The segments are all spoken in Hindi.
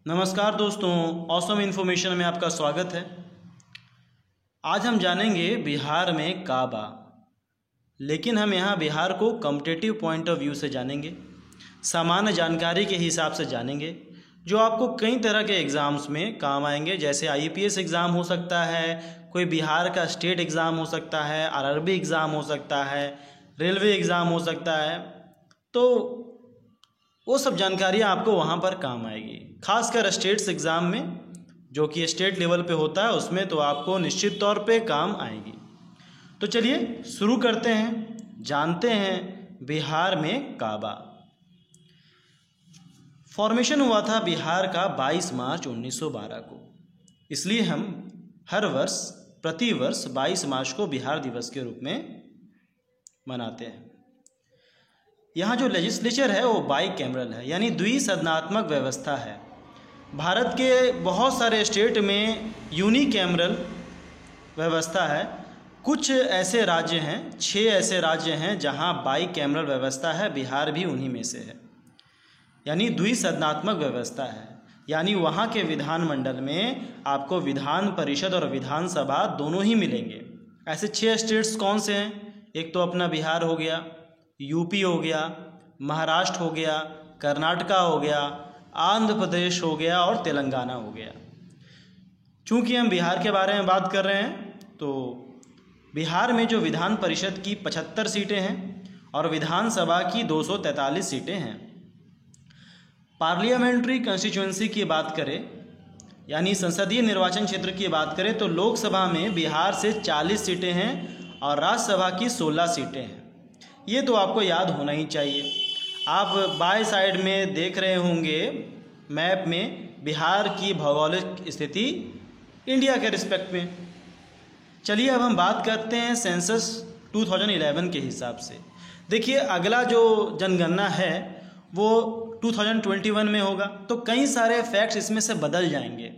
नमस्कार दोस्तों, ऑसम इन्फॉर्मेशन में आपका स्वागत है। आज हम जानेंगे बिहार में काबा, लेकिन हम यहाँ बिहार को कॉम्पिटिटिव पॉइंट ऑफ व्यू से जानेंगे, सामान्य जानकारी के हिसाब से जानेंगे, जो आपको कई तरह के एग्ज़ाम्स में काम आएंगे। जैसे IAPS एग्ज़ाम हो सकता है, कोई बिहार का स्टेट एग्ज़ाम हो सकता है, RRB एग्ज़ाम हो सकता है, रेलवे एग्ज़ाम हो सकता है। तो वो सब जानकारियाँ आपको वहाँ पर काम आएगी। खासकर स्टेट्स एग्ज़ाम में, जो कि स्टेट लेवल पे होता है, उसमें तो आपको निश्चित तौर पे काम आएगी। तो चलिए शुरू करते हैं, जानते हैं बिहार में काबा। फॉर्मेशन हुआ था बिहार का 22 मार्च 1912 को, इसलिए हम हर वर्ष प्रतिवर्ष 22 मार्च को बिहार दिवस के रूप में मनाते हैं। यहाँ जो लेजिस्लेचर है वो बाई कैमरल है, यानी द्विसदनात्मक व्यवस्था है। भारत के बहुत सारे स्टेट में यूनिकैमरल व्यवस्था है। कुछ ऐसे राज्य हैं, 6 ऐसे राज्य हैं जहाँ बाई कैमरल व्यवस्था है, बिहार भी उन्हीं में से है। यानी द्विसदनात्मक व्यवस्था है, यानी वहाँ के विधानमंडल में आपको विधान परिषद और विधानसभा दोनों ही मिलेंगे। ऐसे 6 स्टेट्स कौन से हैं? एक तो अपना बिहार हो गया, यूपी हो गया, महाराष्ट्र हो गया, कर्नाटका हो गया, आंध्र प्रदेश हो गया और तेलंगाना हो गया। चूँकि हम बिहार के बारे में बात कर रहे हैं, तो बिहार में जो विधान परिषद की 75 सीटें हैं और विधानसभा की 243 सीटें हैं। पार्लियामेंट्री कंस्टिट्यूंसी की बात करें, यानी संसदीय निर्वाचन क्षेत्र की बात करें, तो लोकसभा में बिहार से 40 सीटें हैं और राज्यसभा की 16 सीटें हैं। ये तो आपको याद होना ही चाहिए। आप बाएं साइड में देख रहे होंगे मैप में बिहार की भौगोलिक स्थिति इंडिया के रिस्पेक्ट में। चलिए अब हम बात करते हैं सेंसस 2011 के हिसाब से। देखिए, अगला जो जनगणना है वो 2021 में होगा, तो कई सारे फैक्ट्स इसमें से बदल जाएंगे,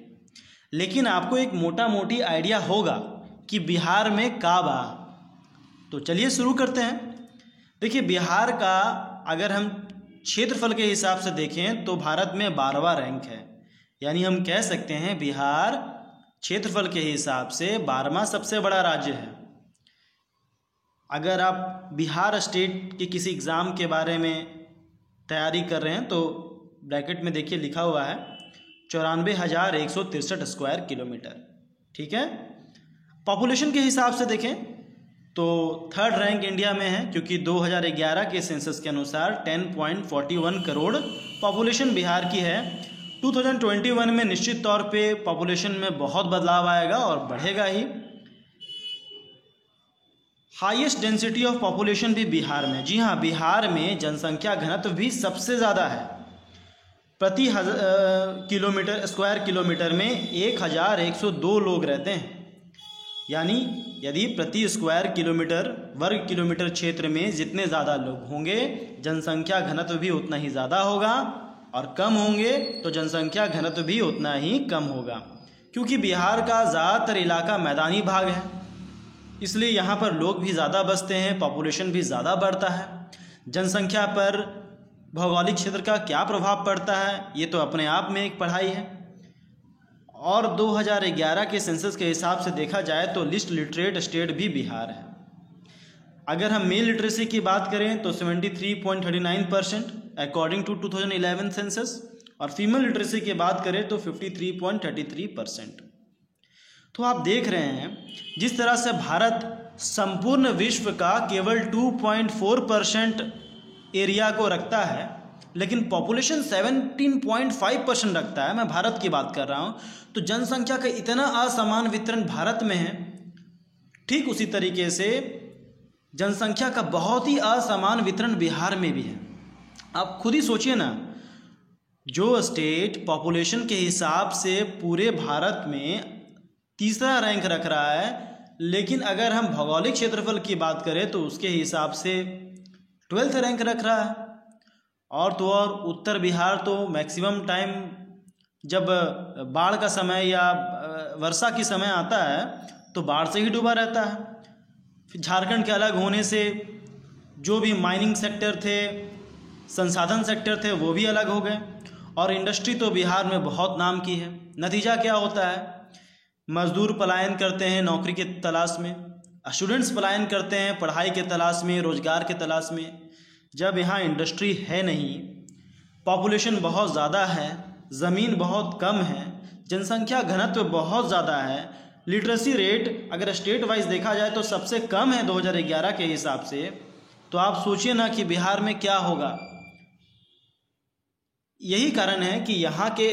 लेकिन आपको एक मोटा मोटी आइडिया होगा कि बिहार में काबा। तो चलिए शुरू करते हैं। देखिए, बिहार का अगर हम क्षेत्रफल के हिसाब से देखें तो भारत में 12वां रैंक है, यानी हम कह सकते हैं बिहार क्षेत्रफल के हिसाब से 12वां सबसे बड़ा राज्य है। अगर आप बिहार स्टेट के किसी एग्ज़ाम के बारे में तैयारी कर रहे हैं तो ब्रैकेट में देखिए लिखा हुआ है 94,163 स्क्वायर किलोमीटर। ठीक है। पॉपुलेशन के हिसाब से देखें तो 3rd रैंक इंडिया में है, क्योंकि 2011 के सेंसस के अनुसार 10.41 करोड़ पॉपुलेशन बिहार की है। 2021 में निश्चित तौर पे पॉपुलेशन में बहुत बदलाव आएगा और बढ़ेगा ही। हाईएस्ट डेंसिटी ऑफ पॉपुलेशन भी बिहार में, जी हाँ, बिहार में जनसंख्या घनत्व भी सबसे ज़्यादा है। प्रति किलोमीटर स्क्वायर किलोमीटर में 1102 लोग रहते हैं, यानी यदि प्रति स्क्वायर किलोमीटर वर्ग किलोमीटर क्षेत्र में जितने ज़्यादा लोग होंगे, जनसंख्या घनत्व भी उतना ही ज़्यादा होगा, और कम होंगे तो जनसंख्या घनत्व भी उतना ही कम होगा। क्योंकि बिहार का ज़्यादातर इलाका मैदानी भाग है, इसलिए यहाँ पर लोग भी ज़्यादा बसते हैं, पॉपुलेशन भी ज़्यादा बढ़ता है। जनसंख्या पर भौगोलिक क्षेत्र का क्या प्रभाव पड़ता है, ये तो अपने आप में एक पढ़ाई है। और 2011 के सेंसस के हिसाब से देखा जाए तो लिस्ट लिटरेट स्टेट भी बिहार है। अगर हम मेल लिटरेसी की बात करें तो 73.39% अकॉर्डिंग टू 2011 सेंसस, और फीमेल लिटरेसी की बात करें तो 53.33%। तो आप देख रहे हैं जिस तरह से भारत संपूर्ण विश्व का केवल 2.4% एरिया को रखता है, लेकिन पॉपुलेशन 17.5% रखता है। मैं भारत की बात कर रहा हूँ। तो जनसंख्या का इतना असमान वितरण भारत में है, ठीक उसी तरीके से जनसंख्या का बहुत ही असमान वितरण बिहार में भी है। आप खुद ही सोचिए ना, जो स्टेट पॉपुलेशन के हिसाब से पूरे भारत में 3रा रैंक रख रहा है, लेकिन अगर हम भौगोलिक क्षेत्रफल की बात करें तो उसके हिसाब से 12th रैंक रख रहा है। और तो और उत्तर बिहार तो मैक्सिमम टाइम जब बाढ़ का समय या वर्षा की समय आता है तो बाढ़ से ही डूबा रहता है। फिर झारखंड के अलग होने से जो भी माइनिंग सेक्टर थे, संसाधन सेक्टर थे, वो भी अलग हो गए। और इंडस्ट्री तो बिहार में बहुत नाम की है। नतीजा क्या होता है? मजदूर पलायन करते हैं नौकरी की तलाश में, स्टूडेंट्स पलायन करते हैं पढ़ाई के तलाश में, रोजगार के तलाश में। जब यहाँ इंडस्ट्री है नहीं, पॉपुलेशन बहुत ज़्यादा है, ज़मीन बहुत कम है, जनसंख्या घनत्व बहुत ज़्यादा है, लिटरेसी रेट अगर स्टेट वाइज देखा जाए तो सबसे कम है 2011 के हिसाब से, तो आप सोचिए ना कि बिहार में क्या होगा। यही कारण है कि यहाँ के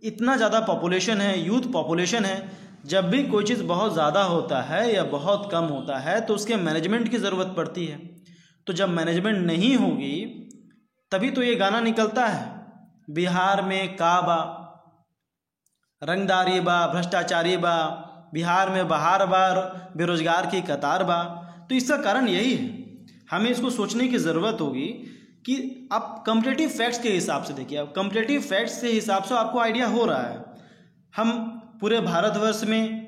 इतना ज़्यादा पॉपुलेशन है, यूथ पॉपुलेशन है। जब भी कोई चीज़ बहुत ज़्यादा होता है या बहुत कम होता है तो उसके मैनेजमेंट की ज़रूरत पड़ती है। तो जब मैनेजमेंट नहीं होगी तभी तो ये गाना निकलता है, बिहार में काबा रंगदारी बा, भ्रष्टाचारी बा, बिहार में बहार बार, बेरोजगार की कतार बा। तो इसका कारण यही है। हमें इसको सोचने की ज़रूरत होगी कि आप कंपैरेटिव फैक्ट्स के हिसाब से देखिए। अब कंपैरेटिव फैक्ट्स के हिसाब से आपको आइडिया हो रहा है। हम पूरे भारतवर्ष में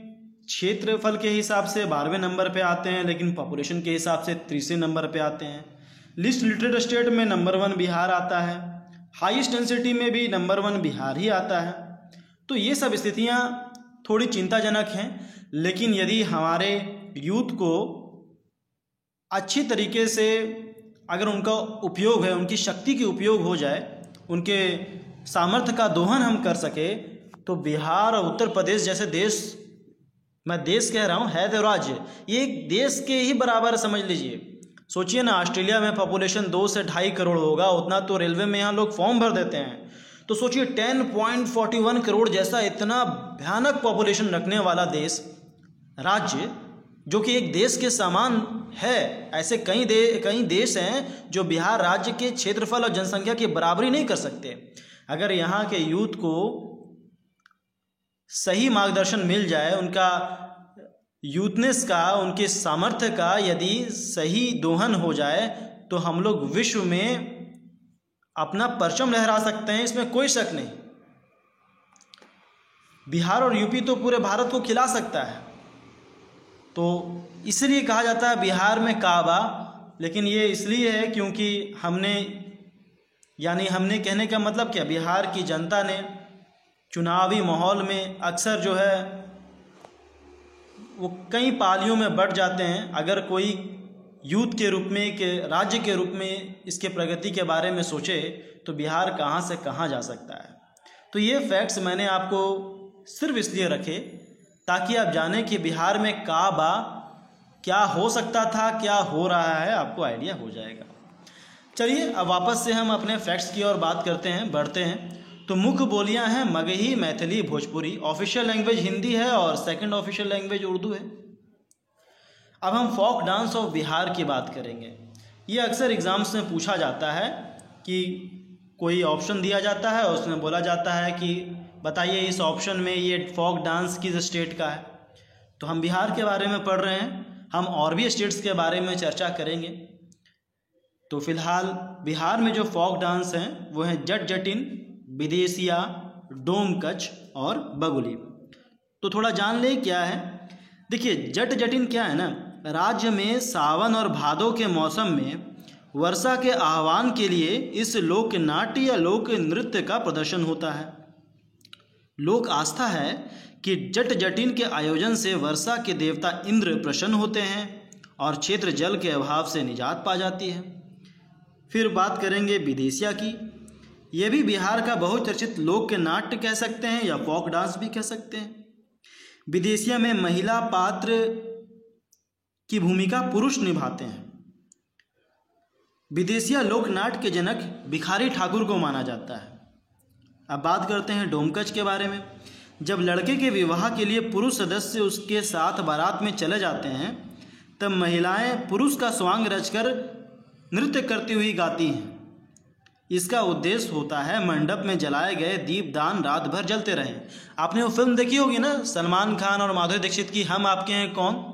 क्षेत्रफल के हिसाब से 12वें नंबर पे आते हैं, लेकिन पॉपुलेशन के हिसाब से 30वें नंबर पे आते हैं। लिस्ट लिटरेट स्टेट में नंबर 1 बिहार आता है, हाईएस्ट डेंसिटी में भी नंबर 1 बिहार ही आता है। तो ये सब स्थितियाँ थोड़ी चिंताजनक हैं, लेकिन यदि हमारे यूथ को अच्छी तरीके से अगर उनका उपयोग है, उनकी शक्ति की उपयोग हो जाए, उनके सामर्थ्य का दोहन हम कर सके, तो बिहार और उत्तर प्रदेश जैसे देश, मैं देश कह रहा हूँ, है तो राज्य, ये एक देश के ही बराबर समझ लीजिए। सोचिए ना, ऑस्ट्रेलिया में पॉपुलेशन 2 से 2.5 करोड़ होगा, उतना तो रेलवे में यहाँ लोग फॉर्म भर देते हैं। तो सोचिए 10.41 करोड़ जैसा इतना भयानक पॉपुलेशन रखने वाला देश, राज्य जो कि एक देश के समान है। ऐसे कई देश हैं जो बिहार राज्य के क्षेत्रफल और जनसंख्या की बराबरी नहीं कर सकते। अगर यहाँ के यूथ को सही मार्गदर्शन मिल जाए, उनका यूथनेस का, उनके सामर्थ्य का यदि सही दोहन हो जाए, तो हम लोग विश्व में अपना परचम लहरा सकते हैं, इसमें कोई शक नहीं। बिहार और यूपी तो पूरे भारत को खिला सकता है। तो इसलिए कहा जाता है बिहार में काबा, लेकिन ये इसलिए है क्योंकि हमने कहने का मतलब क्या, बिहार की जनता ने चुनावी माहौल में अक्सर जो है वो कई पालियों में बढ़ जाते हैं। अगर कोई यूथ के रूप में, एक राज्य के रूप में इसके प्रगति के बारे में सोचे तो बिहार कहाँ से कहाँ जा सकता है। तो ये फैक्ट्स मैंने आपको सिर्फ इसलिए रखे ताकि आप जानें कि बिहार में काबा क्या हो सकता था, क्या हो रहा है, आपको आइडिया हो जाएगा। चलिए अब वापस से हम अपने फैक्ट्स की ओर बात करते हैं, बढ़ते हैं। तो मुख्य बोलियां हैं मगही, मैथिली, भोजपुरी। ऑफिशियल लैंग्वेज हिंदी है और सेकंड ऑफिशियल लैंग्वेज उर्दू है। अब हम फोक डांस ऑफ बिहार की बात करेंगे। ये अक्सर एग्जाम्स में पूछा जाता है कि कोई ऑप्शन दिया जाता है, उसमें बोला जाता है कि बताइए इस ऑप्शन में ये फोक डांस किस स्टेट का है। तो हम बिहार के बारे में पढ़ रहे हैं, हम और भी स्टेट्स के बारे में चर्चा करेंगे। तो फिलहाल बिहार में जो फोक डांस हैं वो हैं जट जटिन, विदेशिया, डोमकच और बगुली। तो थोड़ा जान ले क्या है। देखिए जट जटिन क्या है ना, राज्य में सावन और भादों के मौसम में वर्षा के आह्वान के लिए इस लोक नाट्य या लोक नृत्य का प्रदर्शन होता है। लोक आस्था है कि जट जटिन के आयोजन से वर्षा के देवता इंद्र प्रसन्न होते हैं और क्षेत्र जल के अभाव से निजात पा जाती है। फिर बात करेंगे विदेशिया की। यह भी बिहार का बहुचर्चित लोक नाट्य कह सकते हैं या फोक डांस भी कह सकते हैं। विदेशिया में महिला पात्र की भूमिका पुरुष निभाते हैं। विदेशिया लोक नाट्य के जनक भिखारी ठाकुर को माना जाता है। अब बात करते हैं डोमकच के बारे में। जब लड़के के विवाह के लिए पुरुष सदस्य उसके साथ बारात में चले जाते हैं तब महिलाएं पुरुष का स्वांग रचकर नृत्य करती हुई गाती हैं। इसका उद्देश्य होता है मंडप में जलाए गए दीपदान रात भर जलते रहें। आपने वो फिल्म देखी होगी ना, सलमान खान और माधुरी दीक्षित की, हम आपके हैं कौन,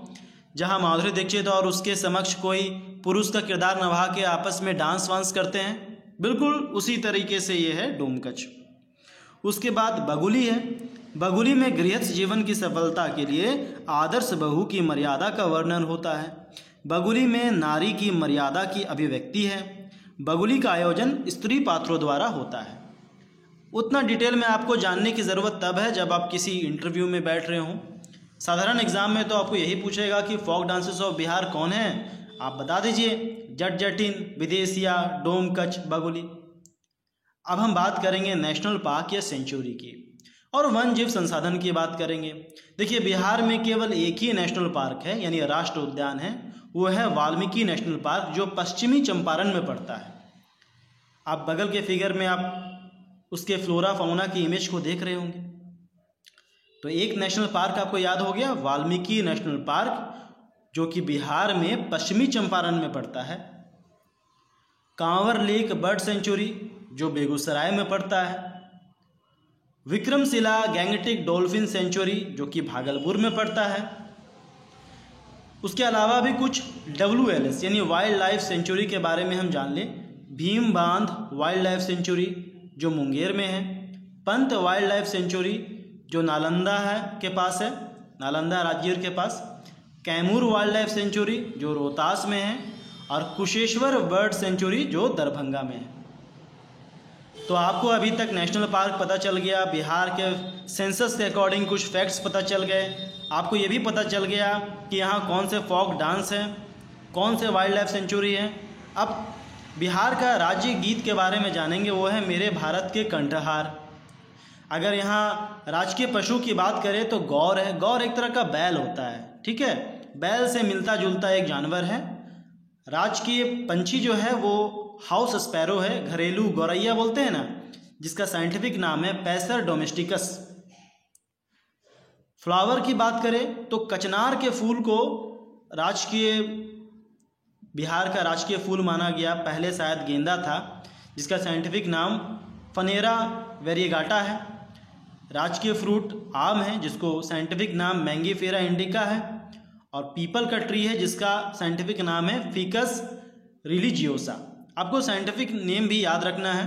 जहां माधुरी दीक्षित और उसके समक्ष कोई पुरुष का किरदार निभा के आपस में डांस वांस करते हैं। बिल्कुल उसी तरीके से ये है डोमकच। उसके बाद बगुली है। बगुली में गृहस्थ जीवन की सफलता के लिए आदर्श बहू की मर्यादा का वर्णन होता है। बगुली में नारी की मर्यादा की अभिव्यक्ति है। बगुली का आयोजन स्त्री पात्रों द्वारा होता है। उतना डिटेल में आपको जानने की ज़रूरत तब है जब आप किसी इंटरव्यू में बैठ रहे हों। साधारण एग्जाम में तो आपको यही पूछेगा कि फोक डांसेस ऑफ बिहार कौन है, आप बता दीजिए, जट जटिन, विदेशिया, डोम कच, बगुली। अब हम बात करेंगे नेशनल पार्क या सेंचुरी की और वन जीव संसाधन की बात करेंगे। देखिए, बिहार में केवल एक ही नेशनल पार्क है यानी राष्ट्र उद्यान है, वो है वाल्मीकि नेशनल पार्क, जो पश्चिमी चंपारण में पड़ता है। आप बगल के फिगर में आप उसके फ्लोरा फाउना की इमेज को देख रहे होंगे। तो एक नेशनल पार्क आपको याद हो गया, वाल्मीकि नेशनल पार्क, जो कि बिहार में पश्चिमी चंपारण में पड़ता है। कांवर लेक बर्ड सेंचुरी, जो बेगूसराय में पड़ता है। विक्रमशिला गैंगटिक डॉल्फिन सेंचुरी, जो कि भागलपुर में पड़ता है। उसके अलावा भी कुछ WLS यानी वाइल्ड लाइफ सेंचुरी के बारे में हम जान लें। भीम बांध वाइल्ड लाइफ सेंचुरी, जो मुंगेर में है। पंत वाइल्ड लाइफ सेंचुरी, जो नालंदा के पास है, नालंदा राजगीर के पास। कैमूर वाइल्ड लाइफ सेंचुरी, जो रोहतास में है। और कुशेश्वर बर्ड सेंचुरी, जो दरभंगा में है। तो आपको अभी तक नेशनल पार्क पता चल गया, बिहार के सेंसस के अकॉर्डिंग कुछ फैक्ट्स पता चल गए। आपको ये भी पता चल गया कि यहाँ कौन से फोक डांस हैं, कौन से वाइल्ड लाइफ सेंचुरी है। अब बिहार का राज्य गीत के बारे में जानेंगे, वो है मेरे भारत के कंठहार। अगर यहाँ राजकीय पशु की बात करें तो गौर है। गौर एक तरह का बैल होता है, ठीक है, बैल से मिलता जुलता एक जानवर है। राजकीय पंछी जो है वो हाउस स्पैरो है, घरेलू गौरैया बोलते हैं ना, जिसका साइंटिफिक नाम है पैसर डोमेस्टिकस। फ्लावर की बात करें तो कचनार के फूल को राजकीय, बिहार का राजकीय फूल माना गया। पहले शायद गेंदा था, जिसका साइंटिफिक नाम फनेरा वेरिएगाटा है। राजकीय फ्रूट आम है, जिसको साइंटिफिक नाम मैंगीफेरा इंडिका है। और पीपल का ट्री है, जिसका साइंटिफिक नाम है फिकस रिलीजियोसा। आपको साइंटिफिक नेम भी याद रखना है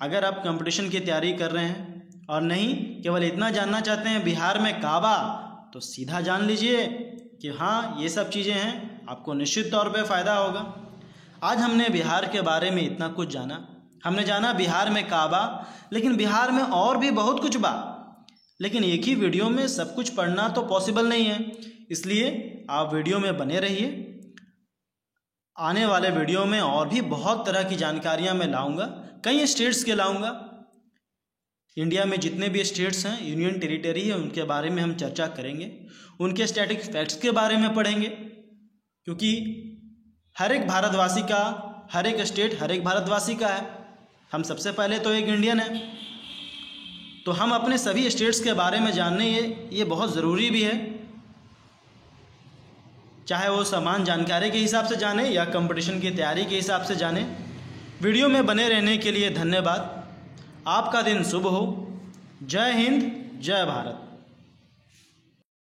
अगर आप कंपटीशन की तैयारी कर रहे हैं, और नहीं केवल इतना जानना चाहते हैं बिहार में काबा, तो सीधा जान लीजिए कि हाँ ये सब चीज़ें हैं, आपको निश्चित तौर पे फ़ायदा होगा। आज हमने बिहार के बारे में इतना कुछ जाना। हमने जाना बिहार में काबा, लेकिन बिहार में और भी बहुत कुछ बा, लेकिन एक ही वीडियो में सब कुछ पढ़ना तो पॉसिबल नहीं है। इसलिए आप वीडियो में बने रहिए। आने वाले वीडियो में और भी बहुत तरह की जानकारियां मैं लाऊंगा, कई स्टेट्स के लाऊंगा। इंडिया में जितने भी स्टेट्स हैं, यूनियन टेरिटरी है, उनके बारे में हम चर्चा करेंगे, उनके स्टैटिक फैक्ट्स के बारे में पढ़ेंगे, क्योंकि हर एक भारतवासी का, हर एक स्टेट हर एक भारतवासी का है। हम सबसे पहले तो एक इंडियन है, तो हम अपने सभी स्टेट्स के बारे में जानने ये बहुत ज़रूरी भी है, चाहे वो समान जानकारी के हिसाब से जाने या कंपटीशन की तैयारी के हिसाब से जाने। वीडियो में बने रहने के लिए धन्यवाद। आपका दिन शुभ हो। जय हिंद, जय भारत।